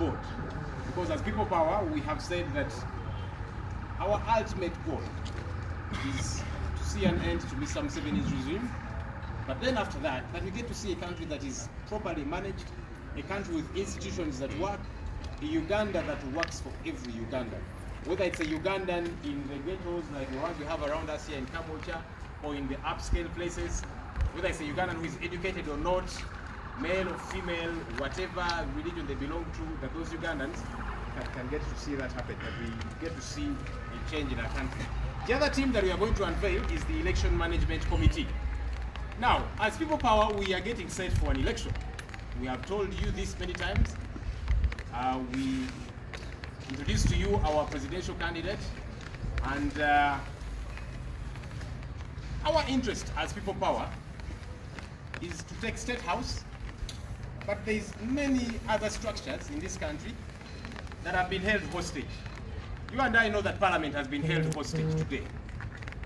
board. Because as People Power, we have said that our ultimate goal is to see an end to Mr. Museveni's regime. But then after that, we get to see a country that is properly managed, a country with institutions that work, a Uganda that works for every Ugandan. Whether it's a Ugandan in the ghettos like the ones we have around us here in Kambocha, or in the upscale places, whether it's a Ugandan who is educated or not, male or female, whatever religion they belong to, that those Ugandans can get to see that happen, that we get to see a change in our country. The other team that we are going to unveil is the Election Management Committee. Now, as People Power, we are getting set for an election. We have told you this many times. We introduced to you our presidential candidate, and our interest as People Power is to take State House, but there's many other structures in this country that have been held hostage. You and I know that Parliament has been held hostage today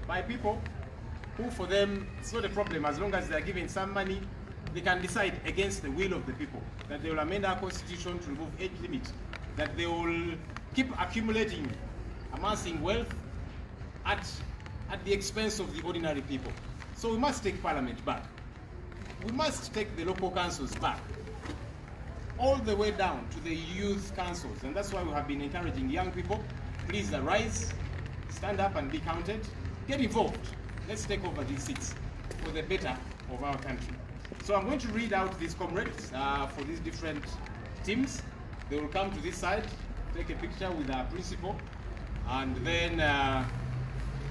by people who, for them, it's not a problem as long as they're given some money, they can decide against the will of the people, that they will amend our constitution to remove age limit, that they will keep accumulating, amassing wealth at the expense of the ordinary people. So we must take Parliament back. We must take the local councils back, all the way down to the youth councils. And that's why we have been encouraging young people, please arise, stand up and be counted, get involved. Let's take over these seats for the better of our country. So I'm going to read out these comrades for these different teams. They will come to this side, take a picture with our principal, and then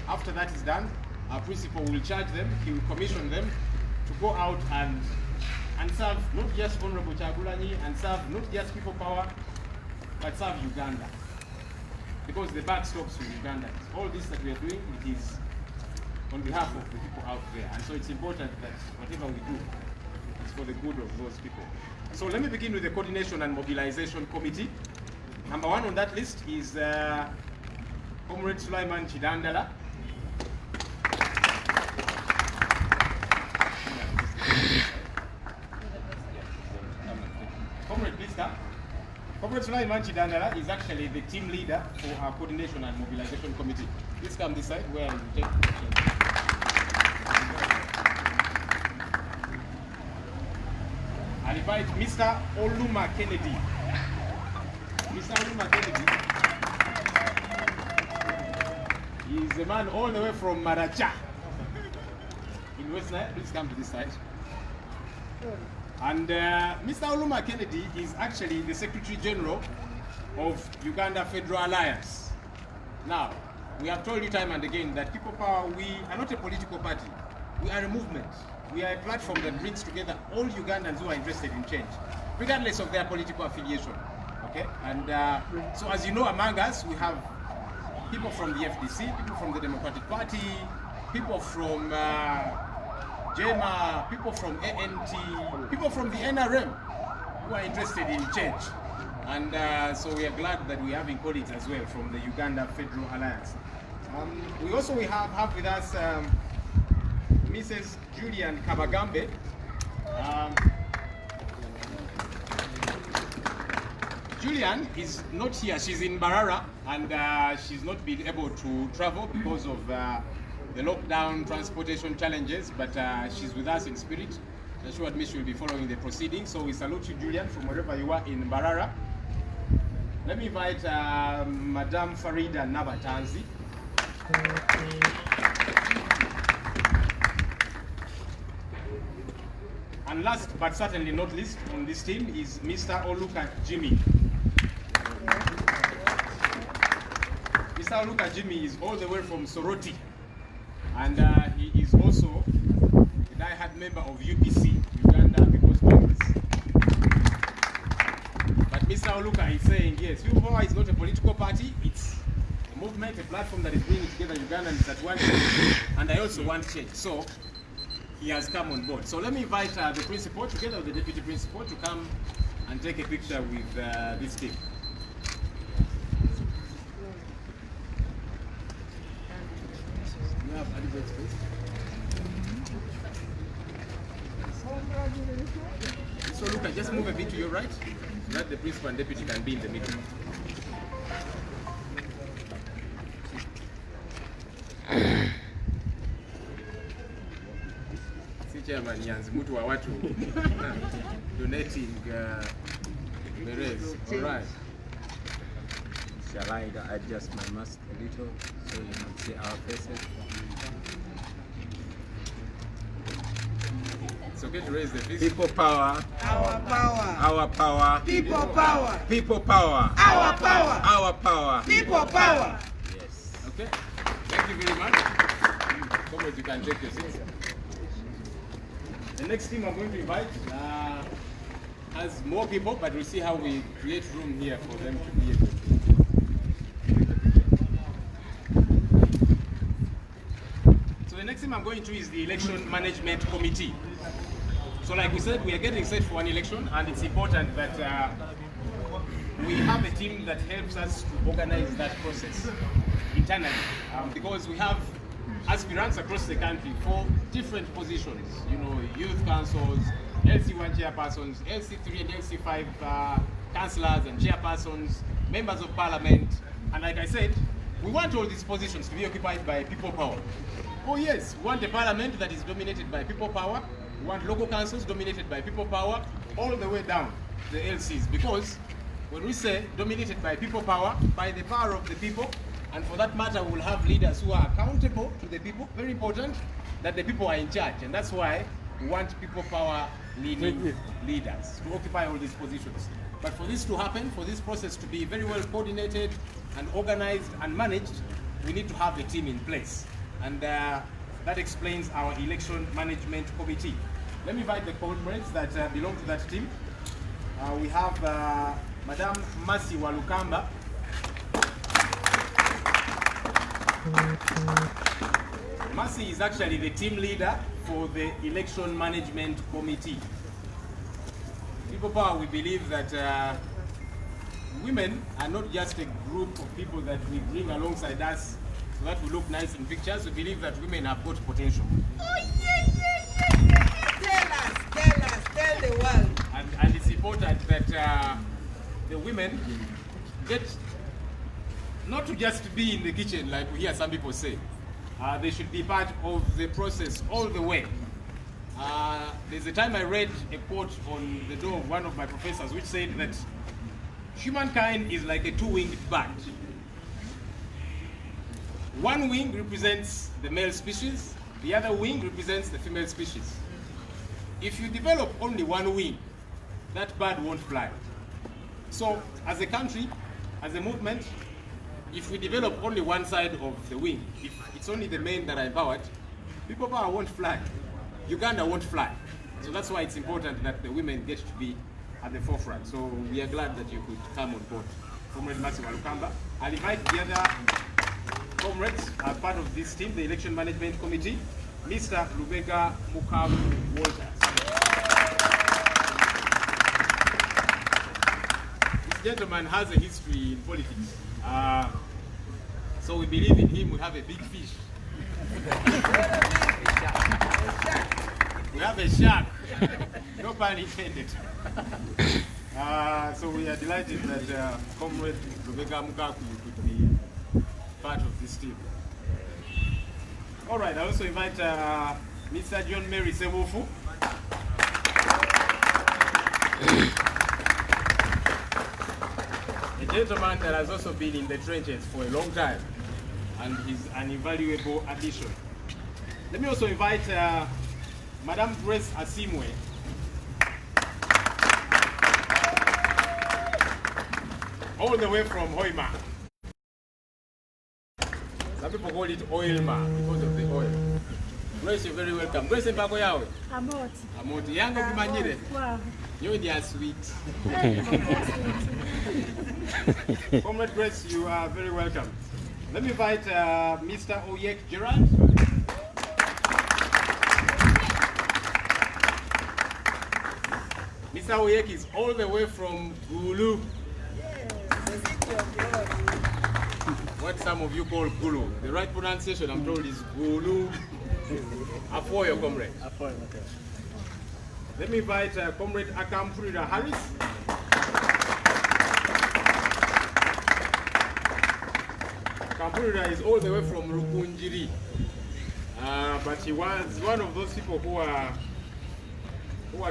after that is done, our principal will charge them, he will commission them to go out and serve not just Honorable Kyagulanyi, and serve not just People Power, but serve Uganda. Because the buck stops with Ugandans. All this that we are doing, it is on behalf of the people out there. And so it's important that whatever we do is for the good of those people. So let me begin with the Coordination and Mobilization Committee. Number one on that list is Comrade Sulaiman Chidandala. Comrade, please come. Comrade Sulaiman Chidandala is actually the team leader for our Coordination and Mobilization Committee. Please come this side where you take pictures. I invite Mr. Oluma Kennedy. Mr. Oluma Kennedy is a man all the way from Maracha in West Nile. Please come to this side. And Mr. Oluma Kennedy is actually the Secretary General of Uganda Federal Alliance. Now, we have told you time and again that People Power, we are not a political party. We are a movement. We are a platform that brings together all Ugandans who are interested in change, regardless of their political affiliation. Okay? And so as you know, among us, we have people from the FDC, people from the Democratic Party, people from JEMA, people from ANT, people from the NRM who are interested in change. And so we are glad that we are having colleagues as well from the Uganda Federal Alliance. We also have with us Mrs. Julian Kabagambe. Julian is not here. She's in Barara, and she's not been able to travel because of the lockdown transportation challenges, but she's with us in spirit. Assured me she will be following the proceedings. So we salute you, Julian, from wherever you are in Barara. Let me invite Madame Farida Nabatanzi. And last but certainly not least on this team is Mr. Oluka Jimmy. Mr. Oluka Jimmy is all the way from Soroti, and he is also a die-hard member of UPC, Uganda People's Congress. But Mr. Oluka is saying, yes, People Power is not a political party, it's a movement, a platform that is bringing together Ugandans that want change, and I also want change. So he has come on board. So let me invite the principal, together with the deputy principal, to come and take a picture with this team. You have adequate space? So Luca, just move a bit to your right, so that the principal and deputy can be in the middle. Si chairman yanzi mtu wa watu donating berets. All right. Shall I adjust my mask a little so you can see our faces? It's okay to raise the fist. People power. Our power. Our power. People power. People power. Our power. Our power. People power. Yes. Okay. Thank you very much. Comrades, you can take your seats. The next team I'm going to invite has more people, but we'll see how we create room here for them to be able to. So the next thing I'm going to is the Election Management Committee. So like we said, we are getting set for an election, and it's important that we have a team that helps us to organize that process internally, because we have aspirants across the country for different positions, you know, youth councils, LC1 chairpersons, LC3 and LC5 councillors and chairpersons, members of parliament, and like I said, we want all these positions to be occupied by people power. Oh yes, we want a parliament that is dominated by people power, we want local councils dominated by people power, all the way down the LCs, because when we say dominated by people power, by the power of the people, and for that matter, we will have leaders who are accountable to the people. Very important that the people are in charge, and that's why we want people power leading leaders to occupy all these positions. But for this to happen, for this process to be very well coordinated and organized and managed, we need to have a team in place. And that explains our Election Management Committee. Let me invite the comrades that belong to that team. We have Madam Mercy Walukamba. Mercy is actually the team leader for the Election Management Committee. People Power, we believe that women are not just a group of people that we bring alongside us so that we look nice in pictures. We believe that women have got potential. Oh, yeah. Tell the world. And it's important that the women get not to just be in the kitchen like we hear some people say. They should be part of the process all the way. There's a time I read a quote on the door of one of my professors which said that humankind is like a two-winged bird. One wing represents the male species, the other wing represents the female species. If you develop only one wing, that bird won't fly. So as a country, as a movement, if we develop only one side of the wing, if it's only the men that are empowered, people power won't fly. Uganda won't fly. So that's why it's important that the women get to be at the forefront. So we are glad that you could come on board. Comrade Mercy Walukamba. I'll invite the other comrades as part of this team, the Election Management Committee, Mr. Lubega Mukavu Walters. This gentleman has a history in politics. So we believe in him, we have a big fish. We have a shark. No pun intended. So we are delighted that Comrade Lubega Mukavu could be part of this team. All right, I also invite Mr. John Mary Sewofu. A gentleman that has also been in the trenches for a long time, and he's an invaluable addition. Let me also invite Madam Grace Asimwe. All the way from Hoima. Some people call it Oilma because of the oil. Grace, you're very welcome. Grace mpako yawe? Amoti. Amoti. Yango kumanyire? Wow. You are sweet. Comrade Grace, you are very welcome. Let me invite Mr. Oyek Gerard. Mr. Oyek is all the way from Gulu. The city of God. What some of you call Gulu. The right pronunciation, I'm told, is Gulu. Afoyo, comrade. Afoyo, okay. Let me invite Comrade Akampurira Harris. Akampurira is all the way from Rukunjiri, but he was one of those people who are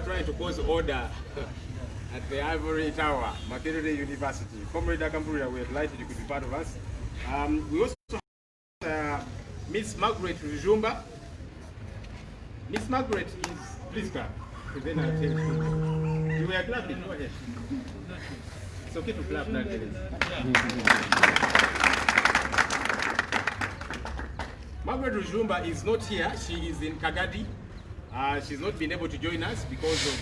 trying to cause order at the Ivory Tower, Makerere University. Comrade Akampurira, we are delighted you could be part of us. We also have Miss Margaret Rujumba. Miss Margaret is, please clap. Then I'll tell you. You were clapping, go ahead. It's okay to clap now. Margaret Rujumba is not here. She is in Kagadi. She's not been able to join us because of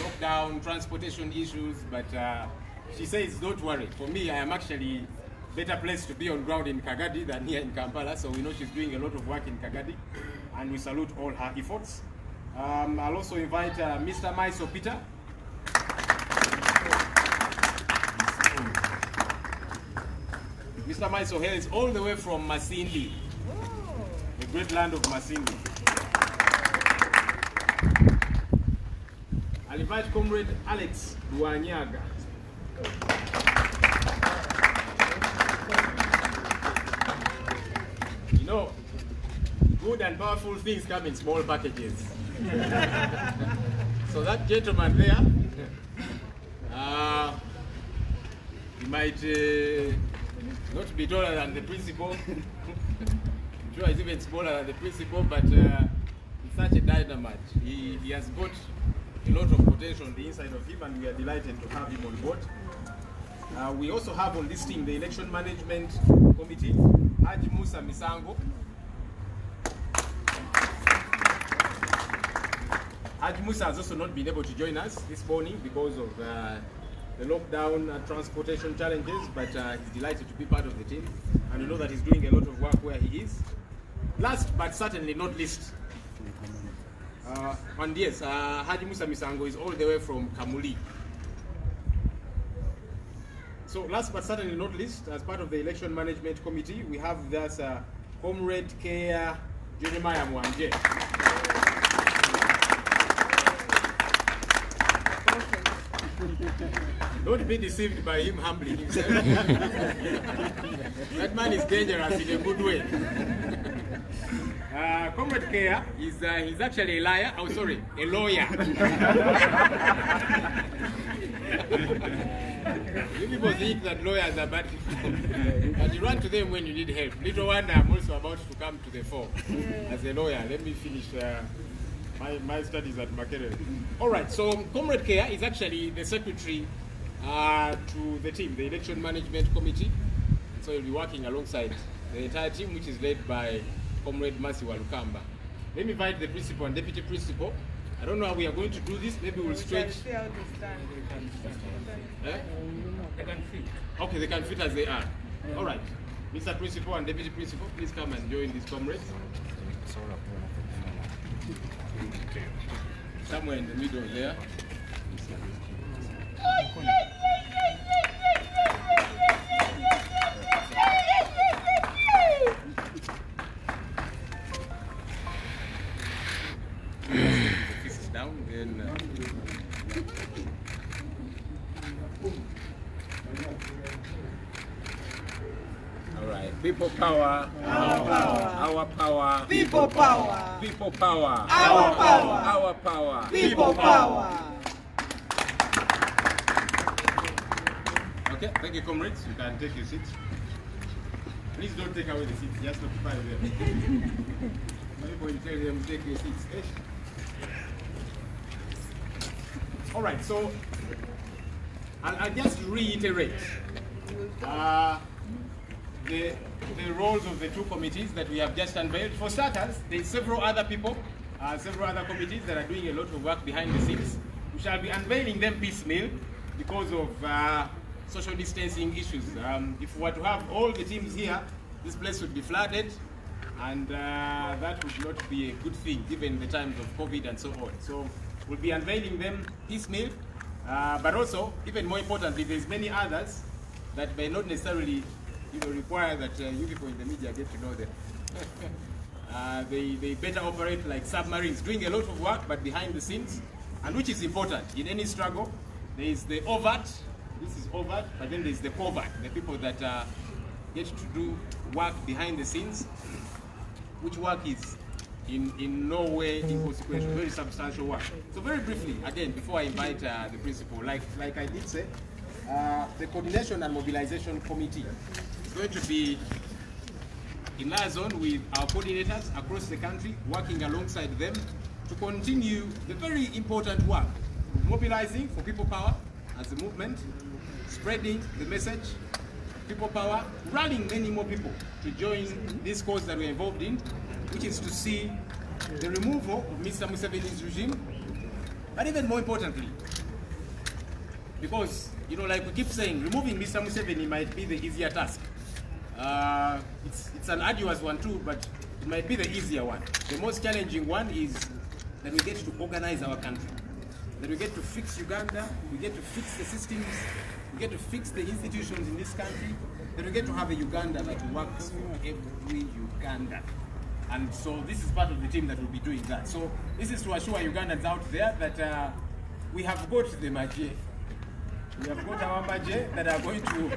lockdown, transportation issues, but she says, don't worry. For me, I am actually better placed to be on ground in Kagadi than here in Kampala, so we know she's doing a lot of work in Kagadi, and we salute all her efforts. I'll also invite Mr. Maiso Peter. Mr. Maiso hails all the way from Masindi, the great land of Masindi. I'll invite Comrade Alex Duanyaga. You know, good and powerful things come in small packages. So that gentleman there, he might not be taller than the principal. I'm sure he's even smaller than the principal, but he's such a dynamite. He has got a lot of potential on the inside of him, and we are delighted to have him on board. We also have on this team the Election Management Committee, Haji Musa Misango. Haji Musa has also not been able to join us this morning because of the lockdown and transportation challenges, but he's delighted to be part of the team, and we know that he's doing a lot of work where he is. Last but certainly not least, and yes, Haji Musa Misango is all the way from Kamuli. So last but certainly not least, as part of the Election Management Committee, we have this Comrade Kea Jeremiah Mwanje. Don't be deceived by him humbling himself. That man is dangerous in a good way. Comrade Kea is he's actually a liar. Oh, sorry, a lawyer. You people think that lawyers are bad people, but you run to them when you need help. Little wonder I'm also about to come to the fore as a lawyer. Let me finish my studies at Makerere. All right, so Comrade Kea is actually the secretary to the team, the Election Management Committee. So he'll be working alongside the entire team, which is led by Comrade Masiwa Lukamba. Let me invite the principal and deputy principal. I don't know how we are going to do this. Maybe we'll stretch. Eh? They can fit. Okay, they can fit as they are. All right. Mr. Principal and Deputy Principal, please come and join these comrades. Somewhere in the middle there. Fists down, then. All right. People power. Our power. Our power. People power. People power. Our power. Our power. People power. Okay, thank you, comrades. You can take your seats. Please don't take away the seats, just occupy them. People, you tell them take your seats. All right, so I'll just reiterate the roles of the two committees that we have just unveiled. For starters, there's several other people, several other committees that are doing a lot of work behind the scenes. We shall be unveiling them piecemeal because of social distancing issues. If we were to have all the teams here, this place would be flooded, and that would not be a good thing given the times of COVID and so on. So we'll be unveiling them piecemeal, but also, even more importantly, there's many others that may not necessarily require that you people in the media get to know them. They better operate like submarines, doing a lot of work, but behind the scenes. and which is important in any struggle. There is the overt, this is overt, but then there's the covert, the people that get to do work behind the scenes, which work is in no way inconsequential, very substantial work. So very briefly, again, before I invite the principal, like I did say, the Coordination and Mobilization Committee is going to be in liaison with our coordinators across the country, working alongside them to continue the very important work, mobilizing for people power as a movement, spreading the message, people power, rallying many more people to join this cause that we're involved in, which is to see the removal of Mr. Museveni's regime, but even more importantly, because, you know, like we keep saying, removing Mr. Museveni might be the easier task. It's an arduous one too, but it might be the easier one. The most challenging one is that we get to organize our country, that we get to fix Uganda, we get to fix the systems, we get to fix the institutions in this country, that we get to have a Uganda that works for every Ugandan. And so this is part of the team that will be doing that. So this is to assure Ugandans out there that we have got the Maje. We have got our Maje that are going to...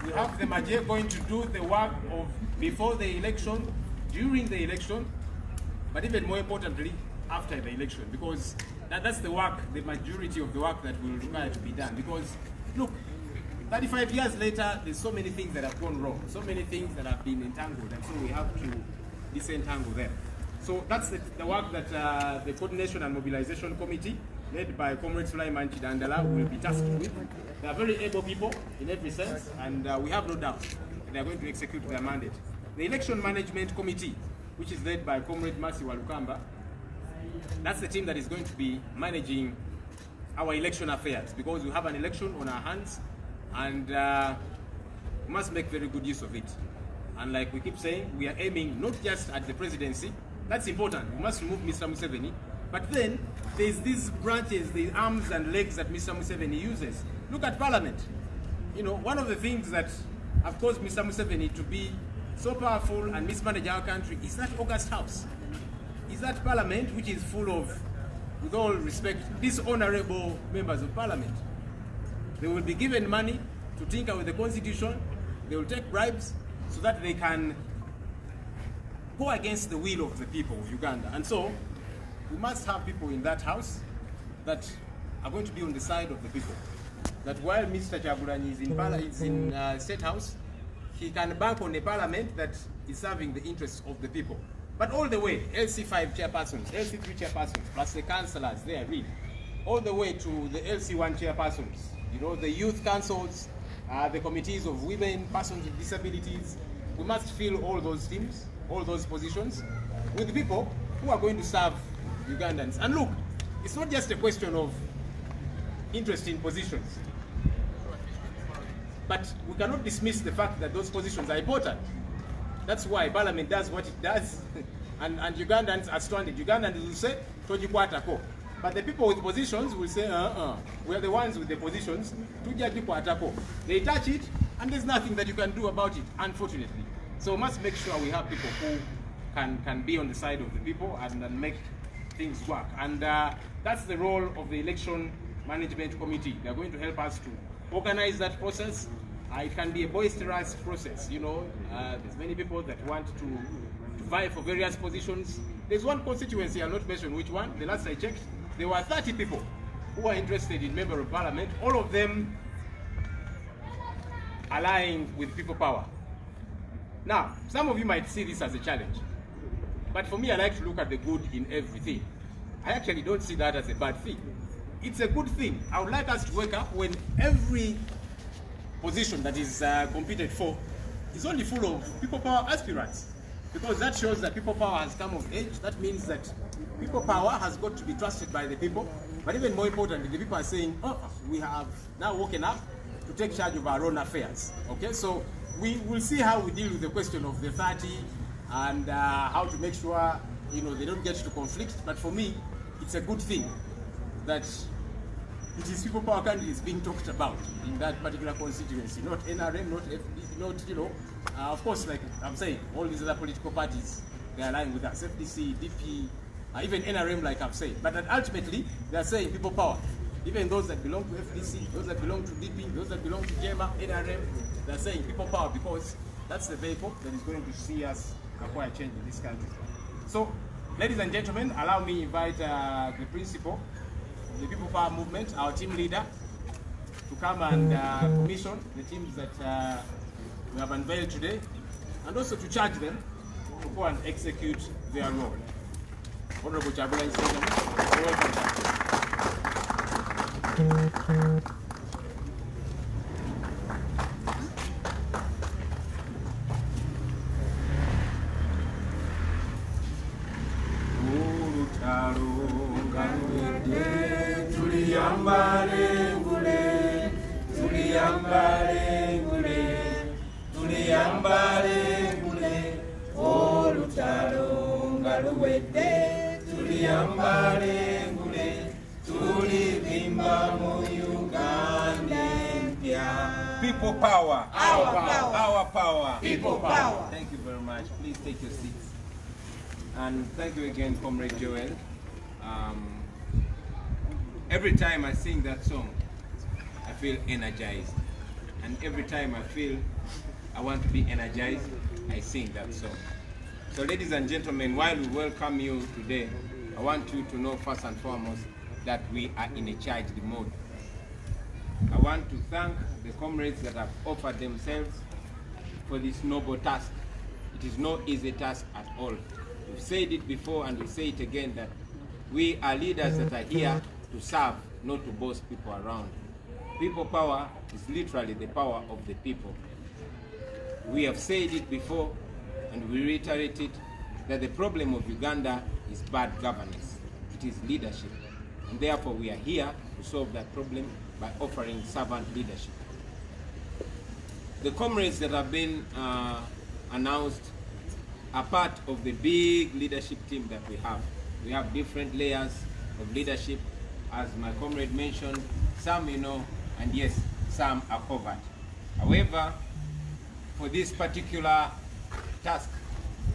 We have the Maje going to do the work of before the election, during the election, but even more importantly, after the election, because that's the work, the majority of the work that will require to be done. Because, look, 35 years later, there's so many things that have gone wrong, so many things that have been entangled, and so we have to disentangle them. So that's the work that the Coordination and Mobilization Committee, led by Comrade Sulaiman Chidandala, will be tasked with. They are very able people in every sense, and we have no doubt that they are going to execute their mandate. The Election Management Committee, which is led by Comrade Mercy Walukamba, that's the team that is going to be managing our election affairs, because we have an election on our hands, and we must make very good use of it. And like we keep saying, we are aiming not just at the presidency. That's important. We must remove Mr. Museveni. But then there's these branches, the arms and legs that Mr. Museveni uses. Look at Parliament. You know, one of the things that have caused Mr. Museveni to be so powerful and mismanage our country is that August House. Is that Parliament, which is full of, with all respect, dishonorable members of Parliament. They will be given money to tinker with the Constitution. They will take bribes so that they can go against the will of the people of Uganda. And so, we must have people in that house that are going to be on the side of the people. That while Mr. Kyagulanyi is in State House, he can bank on a parliament that is serving the interests of the people. But all the way, LC5 chairpersons, LC3 chairpersons, plus the councillors there, really, all the way to the LC1 chairpersons, you know, the youth councils, the committees of women, persons with disabilities. We must fill all those teams, all those positions, with people who are going to serve Ugandans. And look, it's not just a question of interest in positions, but we cannot dismiss the fact that those positions are important. That's why Parliament does what it does, and Ugandans are stranded. Ugandans will say, Tojikwatako. But the people with positions will say, we are the ones with the positions, Tujajikwatako. They touch it, and there's nothing that you can do about it, unfortunately. So we must make sure we have people who can be on the side of the people and make things work. And that's the role of the Election Management Committee. They're going to help us to organize that process. It can be a boisterous process, you know. There's many people that want to vie for various positions. There's one constituency, I'll not mention which one. The last I checked, there were 30 people who are interested in Member of Parliament. All of them allying with people power. Now, some of you might see this as a challenge, but for me, I like to look at the good in everything. I actually don't see that as a bad thing. It's a good thing. I would like us to wake up when every position that is competed for is only full of people power aspirants, because that shows that people power has come of age. That means that people power has got to be trusted by the people. But even more importantly, the people are saying, we have now woken up to take charge of our own affairs. Okay, so we will see how we deal with the question of the 30 and how to make sure, you know, they don't get to conflict. But for me, it's a good thing that it is people power candidates being talked about in that particular constituency, not NRM, not FD, not, you know, of course, like I'm saying, all these other political parties, they are aligned with us, FDC, DP, even NRM, like I've said. But that ultimately, they are saying people power. Even those that belong to FDC, those that belong to DP, those that belong to JEMA, NRM, they are saying people power because that's the vehicle that is going to see us acquire change in this country. So, ladies and gentlemen, allow me to invite the principal of the People Power Movement, our team leader, to come and commission the teams that we have unveiled today, and also to charge them to go and execute their role. Honorable Chabula, you're welcome. People power. Our power. Our power. People power. Thank you very much. Please take your seats. And thank you again, Comrade Joel. Every time I sing that song, I feel energized. And every time I feel I want to be energized, I sing that song. So ladies and gentlemen, while we welcome you today, I want you to know first and foremost that we are in a charged mode. I want to thank the comrades that have offered themselves for this noble task. It is no easy task at all. We've said it before and we say it again that we are leaders that are here to serve, not to boss people around. People power is literally the power of the people. We have said it before and we reiterate it that the problem of Uganda is bad governance. It is leadership. And therefore we are here to solve that problem by offering servant leadership. The comrades that have been announced are part of the big leadership team that we have. We have different layers of leadership, as my comrade mentioned, some you know, and yes, some are covered. However, for this particular task,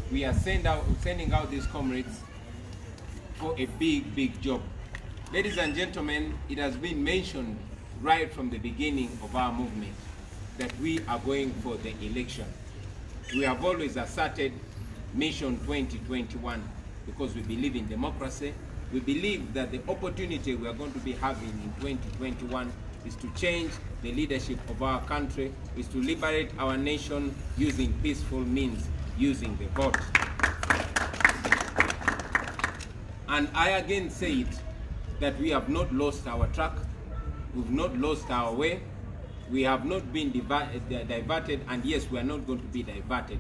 we are sending out these comrades for a big job. Ladies and gentlemen, it has been mentioned right from the beginning of our movement that we are going for the election. We have always asserted Mission 2021 because we believe in democracy. We believe that the opportunity we are going to be having in 2021 is to change the leadership of our country, is to liberate our nation using peaceful means, using the vote. And I again say it, that we have not lost our track, we've not lost our way, we have not been diverted, and yes, we are not going to be diverted.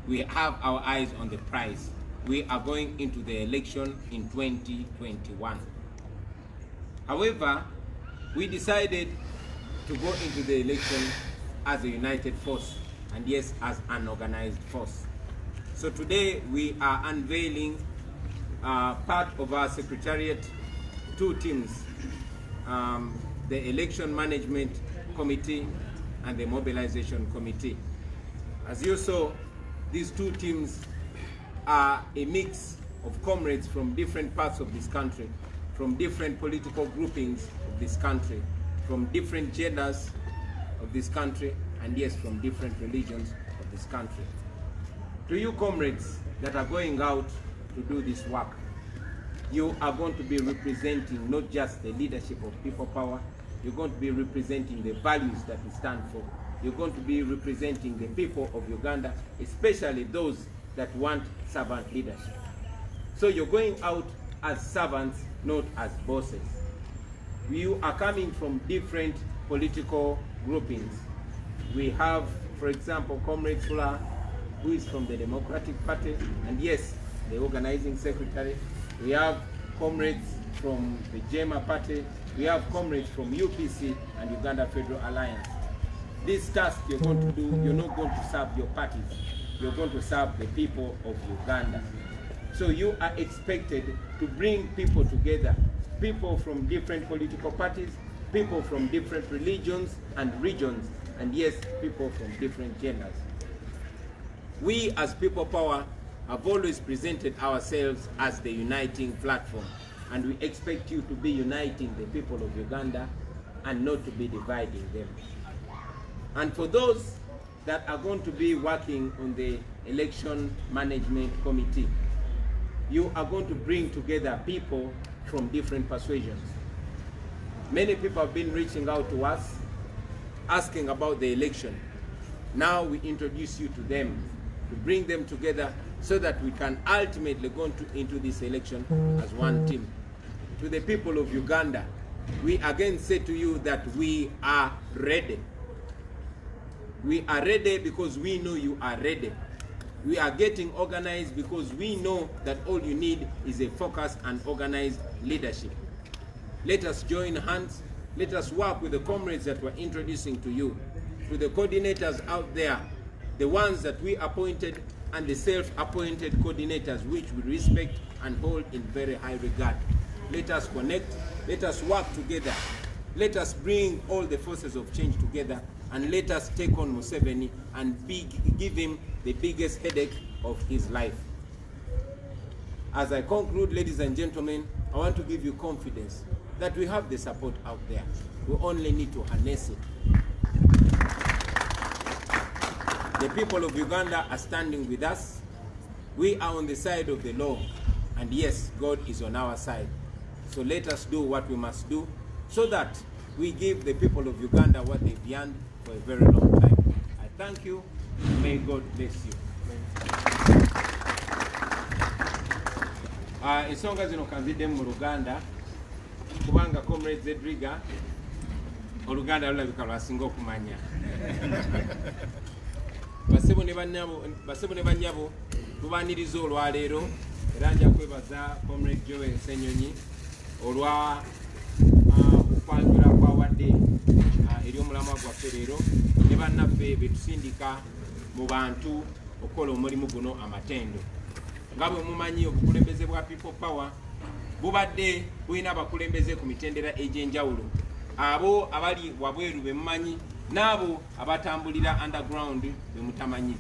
We have our eyes on the prize. We are going into the election in 2021. However, we decided to go into the election as a united force, and yes, as an organized force. So today we are unveiling part of our secretariat, two teams, the Election Management Committee and the Mobilization Committee. As you saw, these two teams are a mix of comrades from different parts of this country, from different political groupings of this country, from different genders of this country, and yes, from different religions of this country. To you comrades that are going out to do this work, you are going to be representing not just the leadership of People Power, you're going to be representing the values that we stand for. You're going to be representing the people of Uganda, especially those that want servant leadership. So you're going out as servants, not as bosses. You are coming from different political groupings. We have, for example, Comrade Sula, who is from the Democratic Party, and yes, the organizing secretary. We have comrades from the JEMA Party. We have comrades from UPC and Uganda Federal Alliance. This task you're going to do, you're not going to serve your parties. You're going to serve the people of Uganda. So you are expected to bring people together, people from different political parties, people from different religions and regions, and yes, people from different genders. We as People Power have always presented ourselves as the uniting platform, and we expect you to be uniting the people of Uganda and not to be dividing them. And for those that are going to be working on the election management committee, you are going to bring together people from different persuasions. Many people have been reaching out to us, asking about the election. Now we introduce you to them, to bring them together so that we can ultimately go into this election as one team. To the people of Uganda, we again say to you that we are ready. We are ready because we know you are ready. We are getting organized because we know that all you need is a focused and organized leadership. Let us join hands. Let us work with the comrades that we're introducing to you, to the coordinators out there, the ones that we appointed and the self-appointed coordinators, which we respect and hold in very high regard. Let us connect. Let us work together. Let us bring all the forces of change together, and let us take on Museveni and give him the biggest headache of his life. As I conclude, ladies and gentlemen, I want to give you confidence that we have the support out there. We only need to harness it. The people of Uganda are standing with us. We are on the side of the law, and yes, God is on our side. So let us do what we must do so that we give the people of Uganda what they've yearned for a very long time. I thank you. May God bless you. Ensonga zino kanzidde mu Luganda kubanga Comrade Zedriga Oluganda lulabika lwasinga okumanya. Basebo ne banyabo tubaniriza olwaleero era nja kwebaza Comrade Joel Senyonyi olwa okwanjula kwawadde eri omulamwa gwaffe leero ne bannaffe betusindika mu bantu okukola omulimu guno amatendo. Nga bwe mumanyi obukulembeze bwa People Power bubadde bulina abakulembeze ku mitendera egy'enjawulo, abo abali wabweru be mumanyi n'abo abatambulira underground be mutamanyi.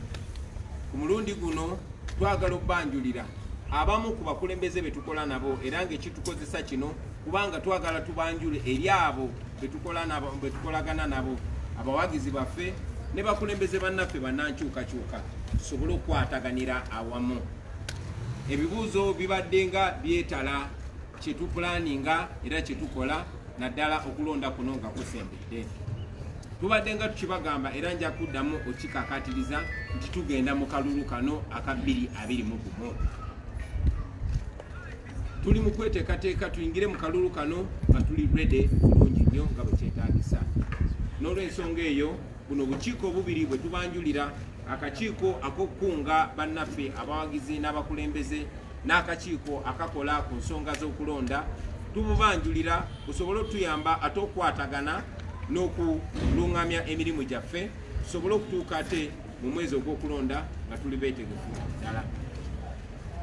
Ku mulundi guno twagala obbanjulira abamu ku bakulembeze be tukola nabo era ng'ekitukozesa kino kubanga twagala tubanjule eri abo be tukolagana nabo, abawagizi baffe ne bakulembeze bannaffe bannankyukakyuka, tusobole okukwataganira awamu. Ebibuuzo bibadde nga byetala kyetupulaninga era kyetukola naddala okulonda kuno nga kusembedde. Tubadde nga tukibagamba era nja kuddamu okikakatiriza nti tugenda mu kalulu kano aka 2021. Tuli mu kweteekateeka tuyingire mu kalulu kano nga tuli ready bulungi nnyo nga bwe kyetaagisa. N'olw'ensonga eyo buno bukiiko bubiri bwe tubanjulira, akakiiko ak'okukunga bannaffe abawagizi n'abakulembeze n'akakiiko akakola ku nsonga z'okulonda, tububanjulira busobole otuyamba ate okukwatagana n'okulungamya emirimu gyaffe, tusobole okutuuka ate mu mwezi ogw'okulonda nga tuli beetegefu ddala.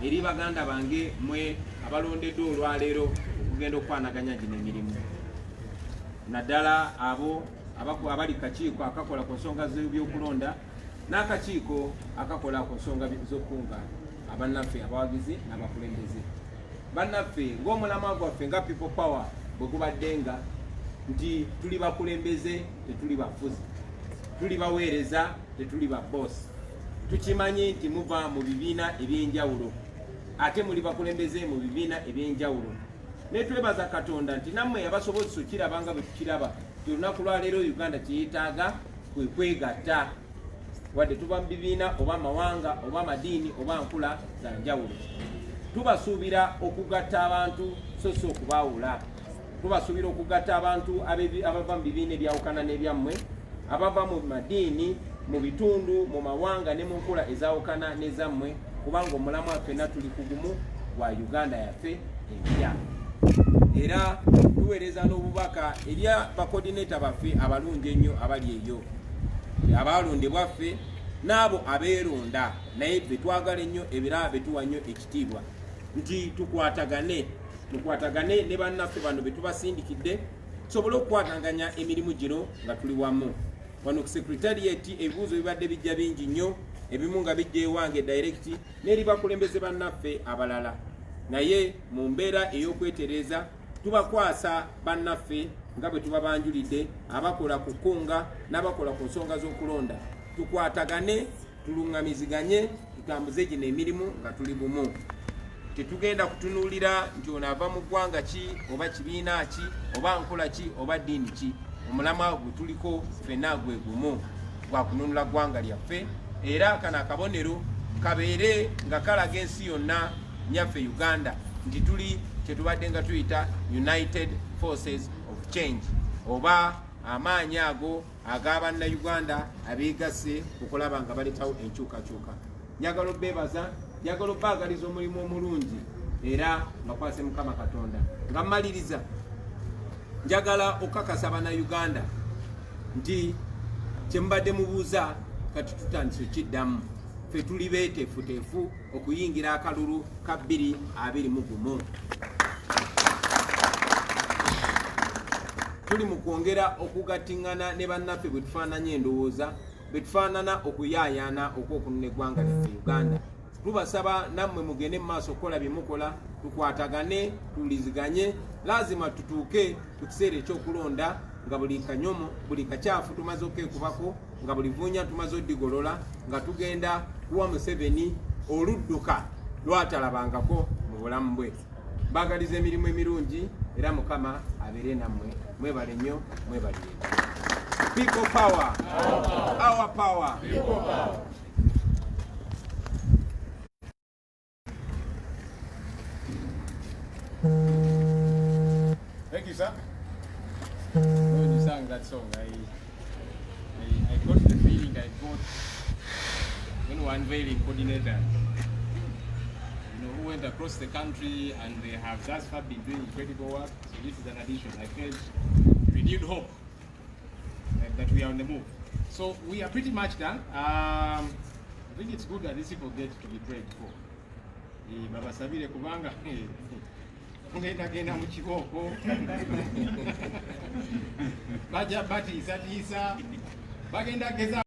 Eri baganda bange mwe abalondeddwa olwaleero okugenda okwanaganya gino emirimu, naddala abo abali kakiiko akakola ku nsonga z'ebyokulonda n'akakiiko akakola ku nsonga z'okukunga abannaffe abawagizi n'abakulembeze. Bannaffe ng'omulamwa gwaffe nga People Power bwe gubaddenga nti tuli bakulembeze tetuli bafuzi, tuli baweereza tetuli babosi. Tukimanyi nti muva mu bibiina eby'enjawulo ate muli bakulembeze mu bibiina eby'enjawulo. Ne twebaza Katonda nti nammwe yabasobozesa okiraba nga bwe tukiraba. Olunaku lwaleero Uganda kyeyetaaga kwe kwegatta, wadde tuba mu bibiina oba amawanga oba amadiini oba nkula za njawulo. Tubasuubira okugatta abantu so si okubaawula. Tubasuubira okugatta abantu abava mu bibiina ebyawukana n'ebyammwe, abava mu madiini, mu bitundu, mu mawanga ne mu nkula ezaawukana n'ezammwe, kubanga omulamwa ffenna tuli kugumu gwa Uganda yaffe empya. Era tuweereza n'obubaka eri abakoordinata baffe abalungi ennyo abali eyo, abalondebwa ffe n'abo abeeronda naye be twagala ennyo ebiraba be tuwa nnyo ekitiibwa nti tukwatagane ne bannaffe bano be tubasindikidde tusobole okukwataganya emirimu gino nga tuli wamu. Wano ku Secretariat ebibuuzo bibadde bijja bingi nnyo ebimu nga bijja ewange direct n'eri bakulembeze bannaffe abalala. Naye mu mbeera ey'okwetereza tubakwasa bannaffe nga bwe tubabanjulidde abakola ku kkunga n'abakola ku nsonga z'okulonda. Tukwatagane, tuluŋŋamiziganye, tutambuze gino emirimu nga tuli bumu. Tetugenda kutunuulira nti ono ava mu ggwanga ki oba kibiina ki oba nkola ki oba ddiini ki. Omulamwa gwe tuliko ffenna gwe gumu gwa kununula ggwanga lyaffe, era kano akabonero kabeere nga kalaga ensi yonna nyaffe Uganda nti tuli kyetubadde nga tuyita United Forces of Change, oba amaanyi ago ag'Abannayuganda abeegasse okulaba nga baletawo enkyukakyuka. Njagala obbeebaza, njagala obbaagaliza omulimu omulungi era ngakwase Mukama Katonda. Nga mmaliriza, njagala okukakasa Bannayuganda nti kye mubadde mubuuza kati tutandise kiddamu. Ffe tuli beeteefuteefu okuyingira akalulu ka 2021. Tuli mu kwongera okugattingana ne bannaffe bwe tufaananya endowooza, bwe tufaanana okuyaayaana okw'okununa eggwanga lyaffe Uganda. Tubasaba nammwe mugende mu maaso okukola bye mukola, tukwatagane, tuwuliziganye. Lazima tutuuke ku kiseera ekyokulonda nga buli kanyomo, buli kacaafu tumaze okekubako, nga buli vuunya tumaze oddigolola, nga tugenda kuwa Museveni oludduka lwatalabangako mu bulamu bwe. Mbagaliza emirimu emirungi era Mukama abeere nammwe. Mwebale nnyo, mwebalire. People power. Our power. People power. Thank you, sir. When you sang that song, I got the feeling I got when we were unveiling coordinator, who went across the country and they have thus far been doing incredible work. So this is an addition. I felt renewed hope that we are on the move. So we are pretty much done. I think it's good that these people get to be prayed for. Baba Sabire kubanga ngenda mu kiboko baja batiisa bagenda geza